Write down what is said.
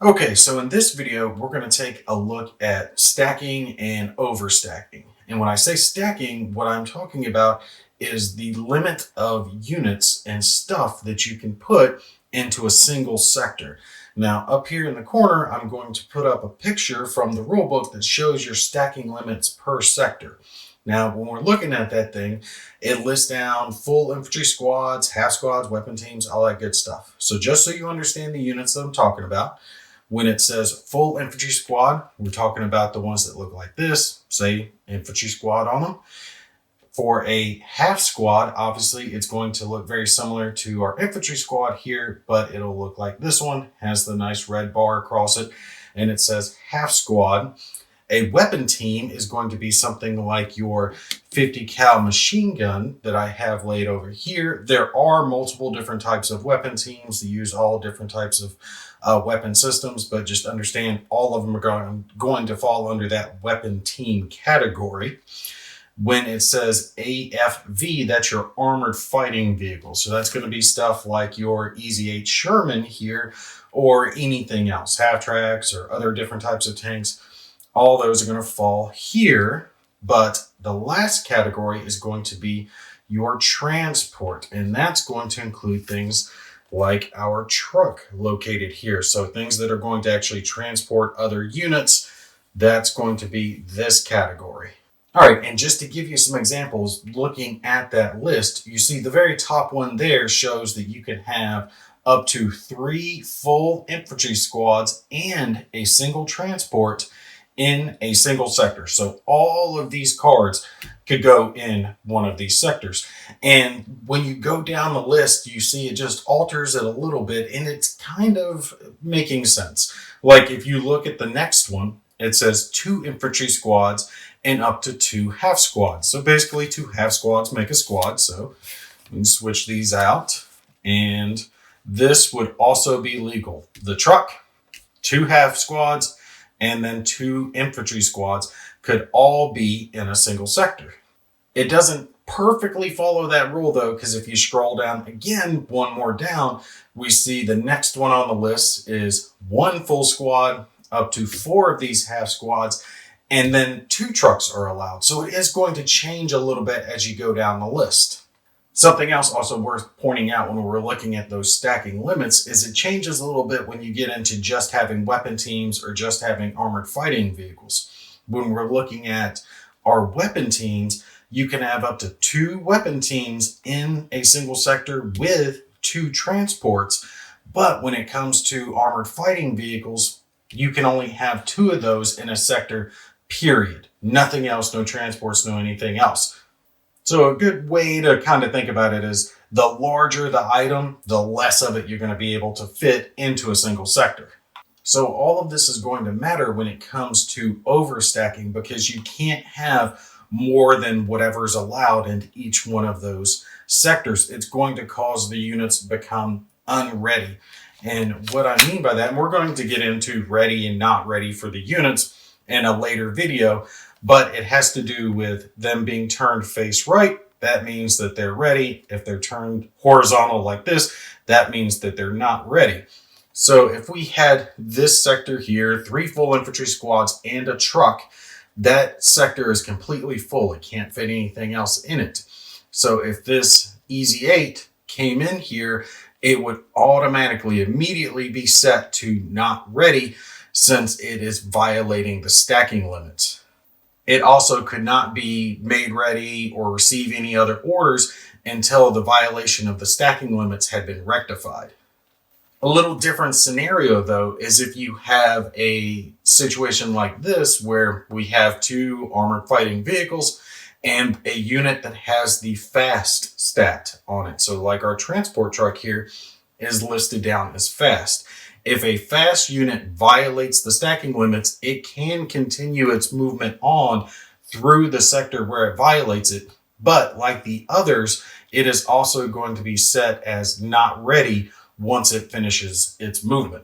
Okay, so in this video, we're going to take a look at stacking and overstacking. And when I say stacking, what I'm talking about is the limit of units and stuff that you can put into a single sector. Now, up here in the corner, I'm going to put up a picture from the rulebook that shows your stacking limits per sector. Now, when we're looking at that thing, it lists down full infantry squads, half squads, weapon teams, all that good stuff. So just so you understand the units that I'm talking about, when it says full infantry squad, we're talking about the ones that look like this, say infantry squad on them. For a half squad, obviously it's going to look very similar to our infantry squad here, but it'll look like this one, has the nice red bar across it, and it says half squad. A weapon team is going to be something like your 50 cal machine gun that I have laid over here. There are multiple different types of weapon teams that use all different types of weapon systems, but just understand all of them are going to fall under that weapon team category. When it says AFV, that's your armored fighting vehicle. So that's going to be stuff like your Easy 8 Sherman here or anything else, half tracks or other different types of tanks. All those are going to fall here, but the last category is going to be your transport, and that's going to include things like our truck located here. So things that are going to actually transport other units, that's going to be this category. All right, and just to give you some examples, looking at that list, you see the very top one there shows that you can have up to 3 full infantry squads and a single transport in a single sector. So all of these cards could go in one of these sectors. And when you go down the list, you see it just alters it a little bit, and it's kind of making sense. Like if you look at the next one, it says 2 infantry squads and up to 2 half squads. So basically 2 half squads make a squad. So we can switch these out, and this would also be legal. The truck, 2 half squads, and then 2 infantry squads could all be in a single sector. It doesn't perfectly follow that rule though, because if you scroll down again, one more down, we see the next one on the list is 1 full squad, up to 4 of these half squads, and then 2 trucks are allowed. So it is going to change a little bit as you go down the list. Something else also worth pointing out when we're looking at those stacking limits is it changes a little bit when you get into just having weapon teams or just having armored fighting vehicles. When we're looking at our weapon teams, you can have up to 2 weapon teams in a single sector with 2 transports. But when it comes to armored fighting vehicles, you can only have 2 of those in a sector, period. Nothing else, no transports, no anything else. So a good way to kind of think about it is the larger the item, the less of it you're going to be able to fit into a single sector. So all of this is going to matter when it comes to overstacking, because you can't have more than whatever is allowed in each one of those sectors. It's going to cause the units to become unready. And what I mean by that, and we're going to get into ready and not ready for the units in a later video, but it has to do with them being turned face right. That means that they're ready. If they're turned horizontal like this, that means that they're not ready. So if we had this sector here, 3 full infantry squads and a truck, that sector is completely full. It can't fit anything else in it. So if this Easy 8 came in here, it would automatically immediately be set to not ready, since it is violating the stacking limits. It also could not be made ready or receive any other orders until the violation of the stacking limits had been rectified. A little different scenario, though, is if you have a situation like this where we have 2 armored fighting vehicles and a unit that has the fast stat on it. So like our transport truck here is listed down as fast. If a fast unit violates the stacking limits, it can continue its movement on through the sector where it violates it. But like the others, it is also going to be set as not ready once it finishes its movement.